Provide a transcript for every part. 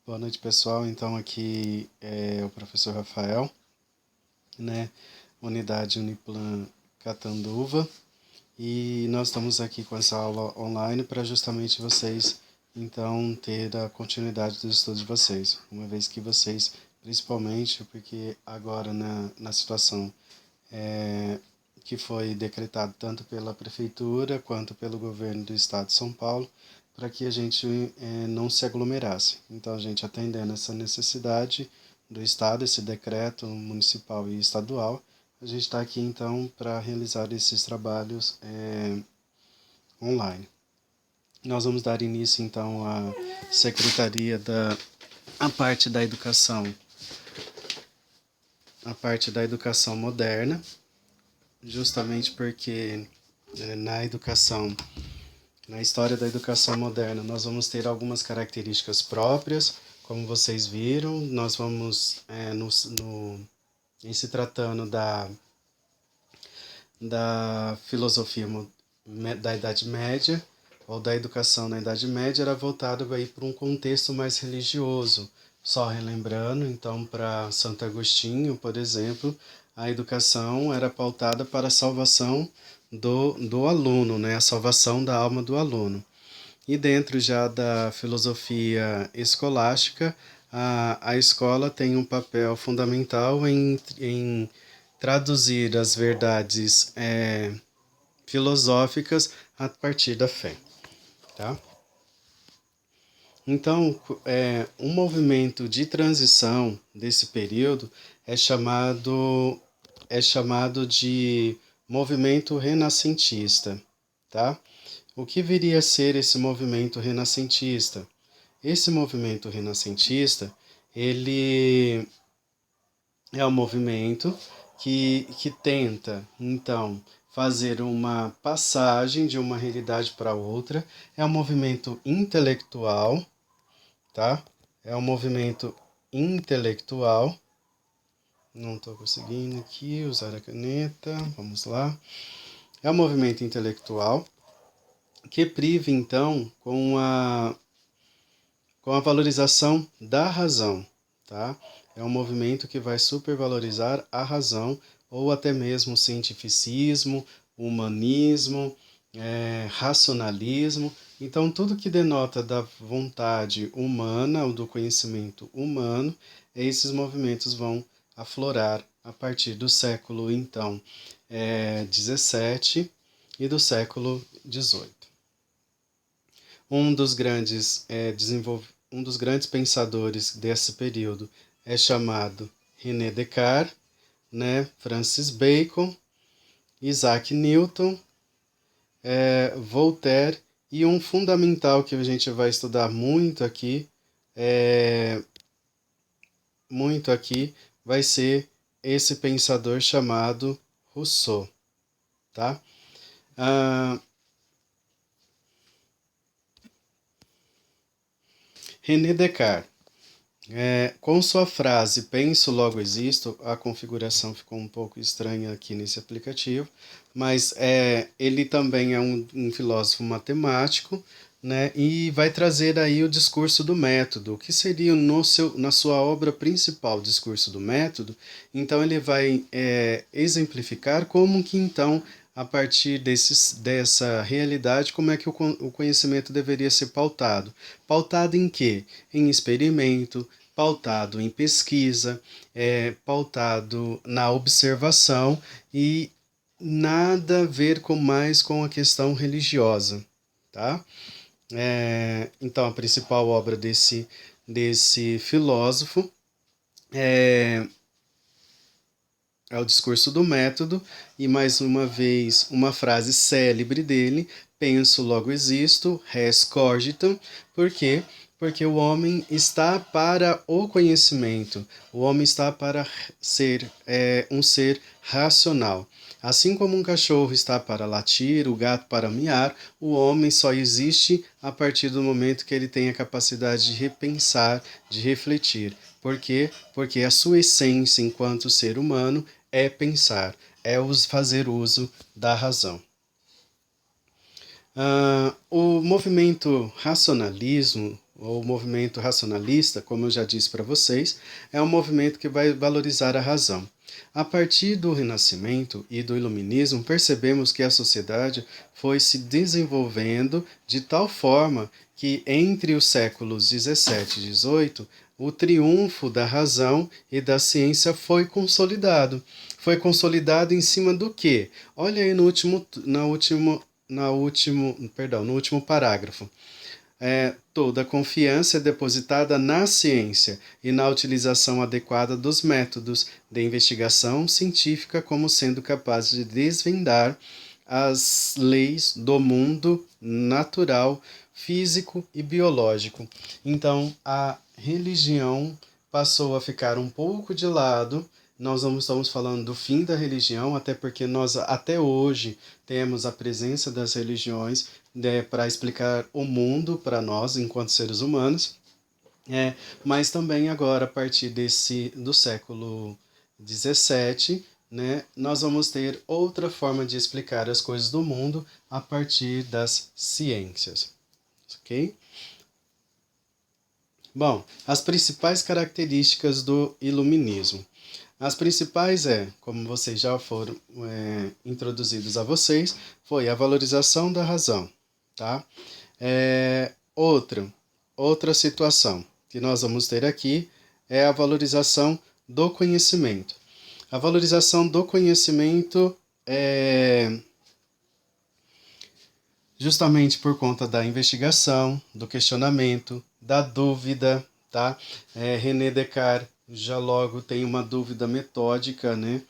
Boa noite, pessoal. Então, aqui é o professor Rafael, né? Unidade Uniplan Catanduva. E nós estamos aqui com essa aula online para justamente vocês, então, ter a continuidade dos estudos de vocês. Uma vez que vocês, principalmente, porque agora na situação que foi decretado tanto pela Prefeitura quanto pelo governo do Estado de São Paulo, para que a gente não se aglomerasse. Então, a gente atendendo essa necessidade do Estado, esse decreto municipal e estadual, a gente está aqui então para realizar esses trabalhos online. Nós vamos dar início então à secretaria a parte da educação, a parte da educação moderna, justamente porque na educação, na história da educação moderna, nós vamos ter algumas características próprias, como vocês viram, nós vamos, em se tratando da filosofia da Idade Média, ou da educação na Idade Média, era voltado aí para um contexto mais religioso. Só relembrando, então, para Santo Agostinho, por exemplo, a educação era pautada para a salvação do aluno, né? A salvação da alma do aluno. E dentro já da filosofia escolástica, a escola tem um papel fundamental em traduzir as verdades filosóficas a partir da fé. Tá? Então, um movimento de transição desse período é chamado de movimento renascentista. Tá? O que viria a ser esse movimento renascentista? Esse movimento renascentista, ele é um movimento que tenta, então, fazer uma passagem de uma realidade para outra. É um movimento intelectual, tá? É um movimento intelectual. Não estou conseguindo aqui usar a caneta. Vamos lá. É um movimento intelectual que priva, então, com a valorização da razão, tá? É um movimento que vai supervalorizar a razão, ou até mesmo o cientificismo, o humanismo, racionalismo. Então, tudo que denota da vontade humana ou do conhecimento humano, esses movimentos vão aflorar a partir do século, então, 17 e do século 18. Um dos grandes pensadores desse período é chamado René Descartes, né? Francis Bacon, Isaac Newton, Voltaire, e um fundamental que a gente vai estudar muito aqui, vai ser esse pensador chamado Rousseau, tá? René Descartes. Com sua frase penso, logo existo, a configuração ficou um pouco estranha aqui nesse aplicativo, mas ele também é um filósofo matemático, né, e vai trazer aí o discurso do método, que seria na sua obra principal, discurso do método. Então ele vai exemplificar como que então, a partir dessa realidade, como é que o conhecimento deveria ser pautado. Pautado em quê? Em experimento, pautado em pesquisa, pautado na observação e nada a ver com a questão religiosa, tá? Então, a principal obra desse filósofo é o discurso do método, e mais uma vez uma frase célebre dele: penso, logo existo, res cogito. Por quê? Porque o homem está para o conhecimento, o homem está para ser um ser racional. Assim como um cachorro está para latir, o gato para miar, o homem só existe a partir do momento que ele tem a capacidade de repensar, de refletir. Por quê? Porque a sua essência enquanto ser humano é pensar, é fazer uso da razão. O movimento racionalismo, ou o movimento racionalista, como eu já disse para vocês, é um movimento que vai valorizar a razão. A partir do Renascimento e do Iluminismo, percebemos que a sociedade foi se desenvolvendo de tal forma que entre os séculos 17 e 18, o triunfo da razão e da ciência foi consolidado. Foi consolidado em cima do quê? Olha aí no último parágrafo. Toda a confiança é depositada na ciência e na utilização adequada dos métodos de investigação científica como sendo capazes de desvendar as leis do mundo natural, físico e biológico. Então, a religião passou a ficar um pouco de lado. Nós não estamos falando do fim da religião, até porque nós até hoje temos a presença das religiões, né, para explicar o mundo para nós enquanto seres humanos. Mas também agora, a partir do século XVII, né, nós vamos ter outra forma de explicar as coisas do mundo a partir das ciências. Ok? Bom, as principais características do iluminismo. As principais como vocês já foram introduzidos a vocês, foi a valorização da razão, tá? Outra situação que nós vamos ter aqui é a valorização do conhecimento. A valorização do conhecimento é justamente por conta da investigação, do questionamento, da dúvida, tá? René Descartes já logo tem uma dúvida metódica, né?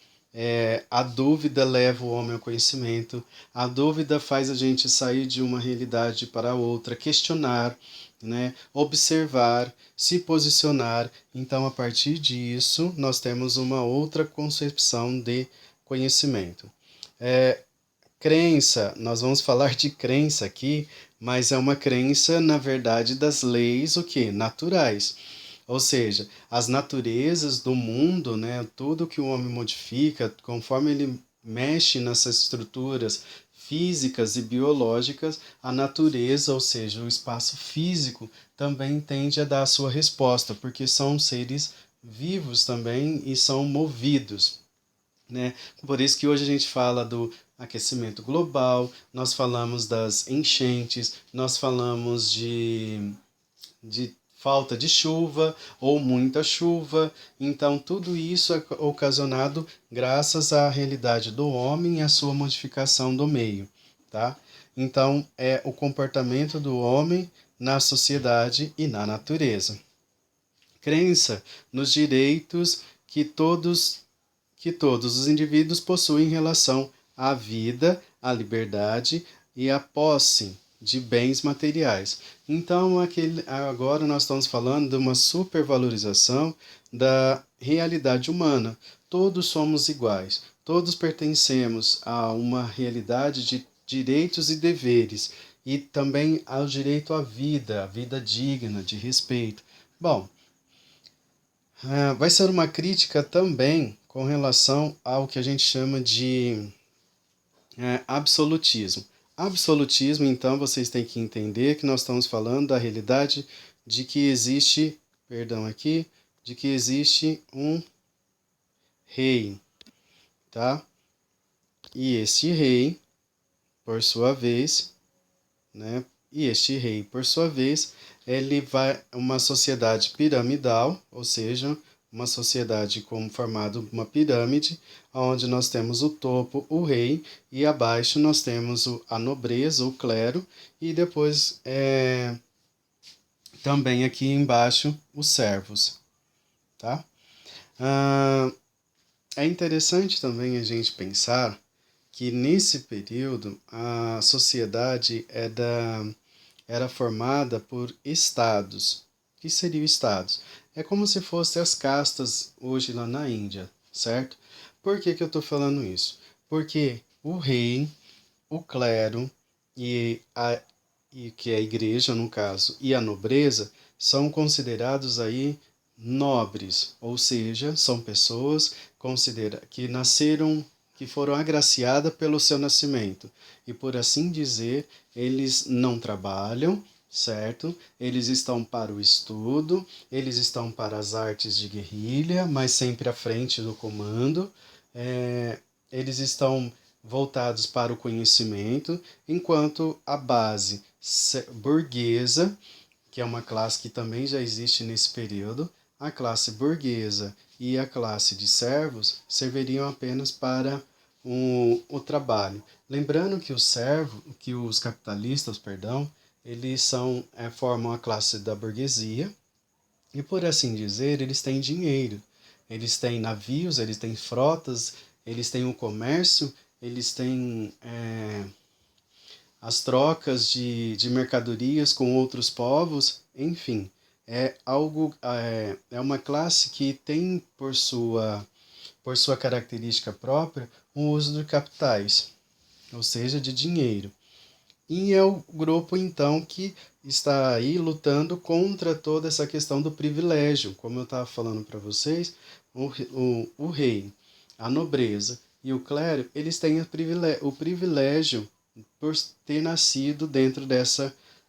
A dúvida leva o homem ao conhecimento, a dúvida faz a gente sair de uma realidade para outra, questionar, né? Observar, se posicionar. Então, a partir disso, nós temos uma outra concepção de conhecimento. Crença, nós vamos falar de crença aqui, mas é uma crença, na verdade, das leis, o quê? Naturais. Ou seja, as naturezas do mundo, né, tudo que o homem modifica, conforme ele mexe nessas estruturas físicas e biológicas, a natureza, ou seja, o espaço físico, também tende a dar a sua resposta, porque são seres vivos também e são movidos, né? Por isso que hoje a gente fala do aquecimento global, nós falamos das enchentes, nós falamos de falta de chuva ou muita chuva. Então, tudo isso é ocasionado graças à realidade do homem e à sua modificação do meio, tá? Então, é o comportamento do homem na sociedade e na natureza. Crença nos direitos que todos os indivíduos possuem em relação à vida, à liberdade e à posse de bens materiais. Então, agora nós estamos falando de uma supervalorização da realidade humana. Todos somos iguais, todos pertencemos a uma realidade de direitos e deveres, e também ao direito à vida digna, de respeito. Bom, vai ser uma crítica também com relação ao que a gente chama de absolutismo. Absolutismo, então, vocês têm que entender que nós estamos falando da realidade de que existe, de que existe um rei, tá? E esse rei, por sua vez, né? E este rei, por sua vez, ele vai uma sociedade piramidal, ou seja, uma sociedade como formado uma pirâmide, onde nós temos o topo, o rei, e abaixo nós temos a nobreza, o clero, e depois também aqui embaixo os servos, tá? É interessante também a gente pensar que nesse período a sociedade era formada por estados. O que seriam estados? É como se fossem as castas hoje lá na Índia, certo? Por que eu estou falando isso? Porque o rei, o clero e que é a igreja no caso, e a nobreza são considerados aí nobres, ou seja, são pessoas que nasceram, que foram agraciadas pelo seu nascimento, e por assim dizer, eles não trabalham, certo? Eles estão para o estudo, eles estão para as artes de guerrilha, mas sempre à frente do comando. É, eles estão voltados para o conhecimento, enquanto a base burguesa, que é uma classe que também já existe nesse período, a classe burguesa e a classe de servos serviriam apenas para o trabalho. Lembrando que os capitalistas, perdão, eles formam a classe da burguesia e, por assim dizer, eles têm dinheiro. Eles têm navios, eles têm frotas, eles têm o comércio, eles têm as trocas de mercadorias com outros povos, enfim. É uma classe que tem por sua característica própria o uso de capitais, ou seja, de dinheiro. E é o grupo, então, que está aí lutando contra toda essa questão do privilégio. Como eu estava falando para vocês, o rei, a nobreza e o clero, eles têm o privilégio por ter nascido dentro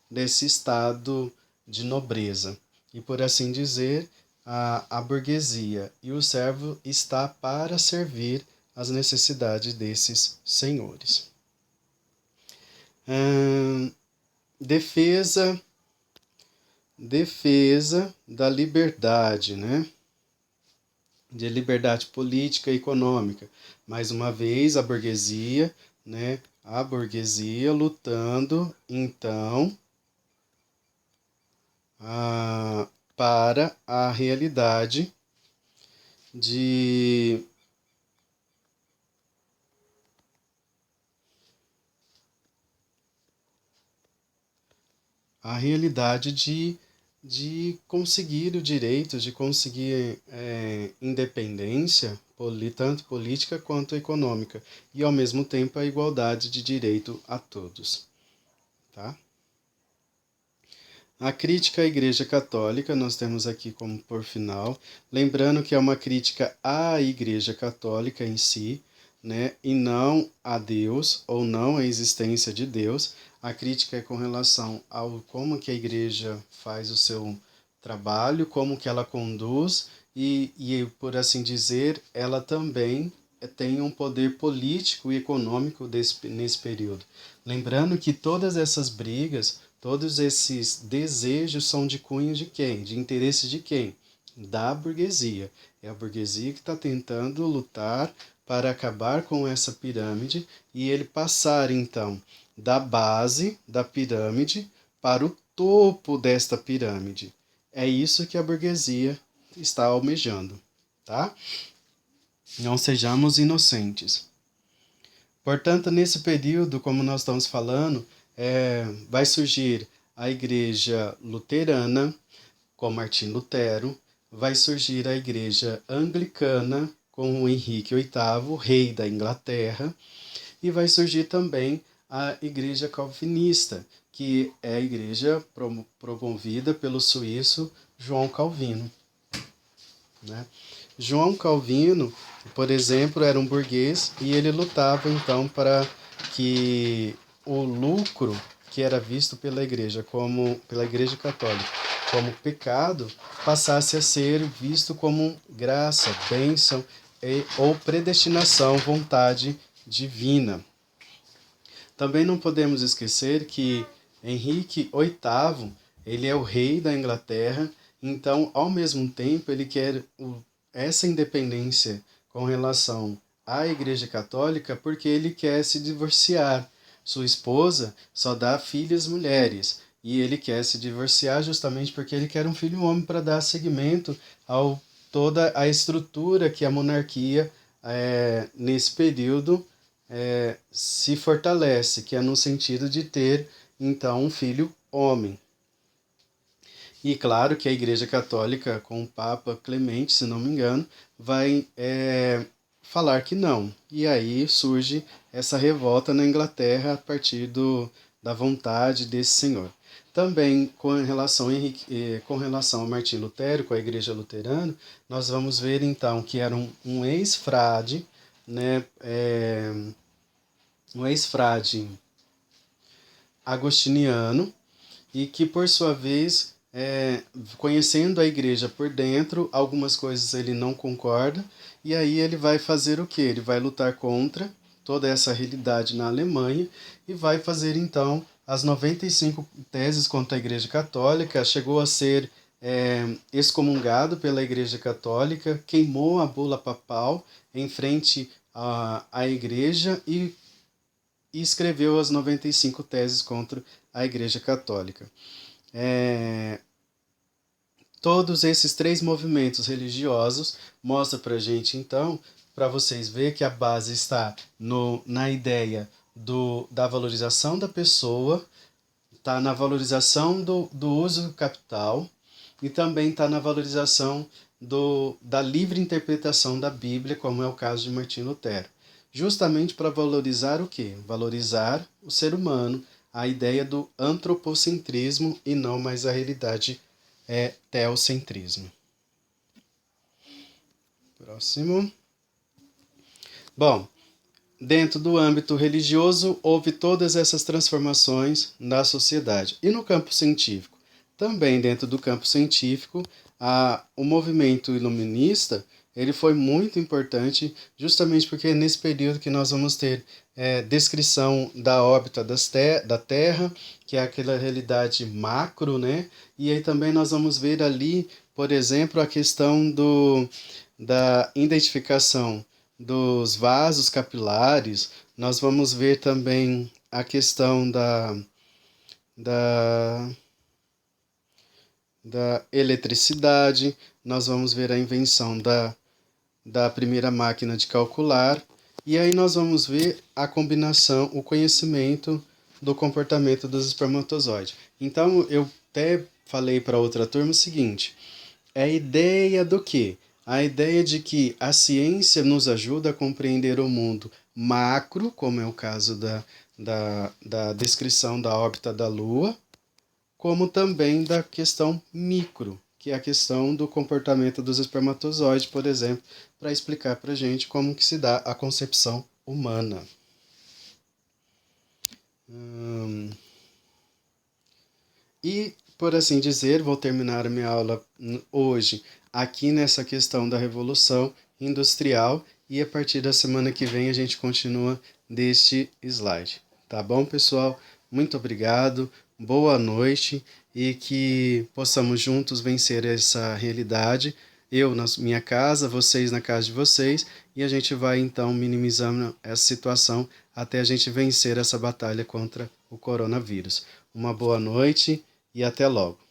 desse estado de nobreza. E por assim dizer, a burguesia e o servo está para servir às necessidades desses senhores. Defesa, defesa da liberdade, né? De liberdade política e econômica. Mais uma vez, a burguesia, né? A burguesia lutando, então, para a realidade de de conseguir o direito, de conseguir independência, tanto política quanto econômica, e ao mesmo tempo a igualdade de direito a todos. Tá? A crítica à Igreja Católica, nós temos aqui como por final, lembrando que é uma crítica à Igreja Católica em si, né, e não a Deus, ou não a existência de Deus. A crítica é com relação ao como que a Igreja faz o seu trabalho, como que ela conduz, e por assim dizer, ela também tem um poder político e econômico nesse período. Lembrando que todas essas brigas, todos esses desejos são de cunho de quem? De interesse de quem? Da burguesia. É a burguesia que está tentando lutar para acabar com essa pirâmide e ele passar, então, da base da pirâmide para o topo desta pirâmide. É isso que a burguesia está almejando, tá? Não sejamos inocentes. Portanto, nesse período, como nós estamos falando, vai surgir a Igreja Luterana, com Martim Lutero, vai surgir a Igreja Anglicana, com o Henrique VIII, rei da Inglaterra, e vai surgir também a Igreja Calvinista, que é a igreja promovida pelo suíço João Calvino. Né? João Calvino, por exemplo, era um burguês e ele lutava então para que o lucro que era visto pela igreja católica como pecado passasse a ser visto como graça, bênção ou predestinação, vontade divina. Também não podemos esquecer que Henrique VIII, ele é o rei da Inglaterra, então, ao mesmo tempo, ele quer essa independência com relação à Igreja Católica porque ele quer se divorciar. Sua esposa só dá filhas mulheres e ele quer se divorciar justamente porque ele quer um filho homem para dar seguimento a toda a estrutura que a monarquia, nesse período, se fortalece, que é no sentido de ter, então, um filho homem. E claro que a Igreja Católica, com o Papa Clemente, se não me engano, vai falar que não. E aí surge essa revolta na Inglaterra a partir da vontade desse senhor. Também com relação a Martim Lutero, com a Igreja Luterana, nós vamos ver então que era um ex-frade, né, um ex-frade agostiniano, e que, por sua vez, conhecendo a igreja por dentro, algumas coisas ele não concorda, e aí ele vai fazer o quê? Ele vai lutar contra toda essa realidade na Alemanha e vai fazer então as 95 teses contra a Igreja Católica. Chegou a ser excomungado pela Igreja Católica, queimou a bula papal em frente à igreja e escreveu as 95 teses contra a Igreja Católica. Todos esses três movimentos religiosos mostram para a gente, então, para vocês verem que a base está na ideia da valorização da pessoa, está na valorização do uso do capital e também está na valorização da livre interpretação da Bíblia, como é o caso de Martinho Lutero. Justamente para valorizar o quê? Valorizar o ser humano, a ideia do antropocentrismo e não mais a realidade teocentrismo. Próximo. Bom, dentro do âmbito religioso, houve todas essas transformações na sociedade. E no campo científico? Também dentro do campo científico, o movimento iluminista ele foi muito importante, justamente porque é nesse período que nós vamos ter descrição da órbita da Terra, que é aquela realidade macro, né? E aí também nós vamos ver ali, por exemplo, a questão da identificação dos vasos capilares. Nós vamos ver também a questão da, da eletricidade, nós vamos ver a invenção da primeira máquina de calcular, e aí nós vamos ver a combinação, o conhecimento do comportamento dos espermatozoides. Então, eu até falei para outra turma o seguinte, é a ideia do quê? A ideia de que a ciência nos ajuda a compreender o mundo macro, como é o caso da descrição da órbita da Lua, como também da questão micro, que é a questão do comportamento dos espermatozoides, por exemplo, para explicar para a gente como que se dá a concepção humana. E, por assim dizer, vou terminar a minha aula hoje aqui nessa questão da Revolução Industrial e a partir da semana que vem a gente continua deste slide. Tá bom, pessoal? Muito obrigado, boa noite e que possamos juntos vencer essa realidade. Eu na minha casa, vocês na casa de vocês, e a gente vai então minimizando essa situação até a gente vencer essa batalha contra o coronavírus. Uma boa noite e até logo.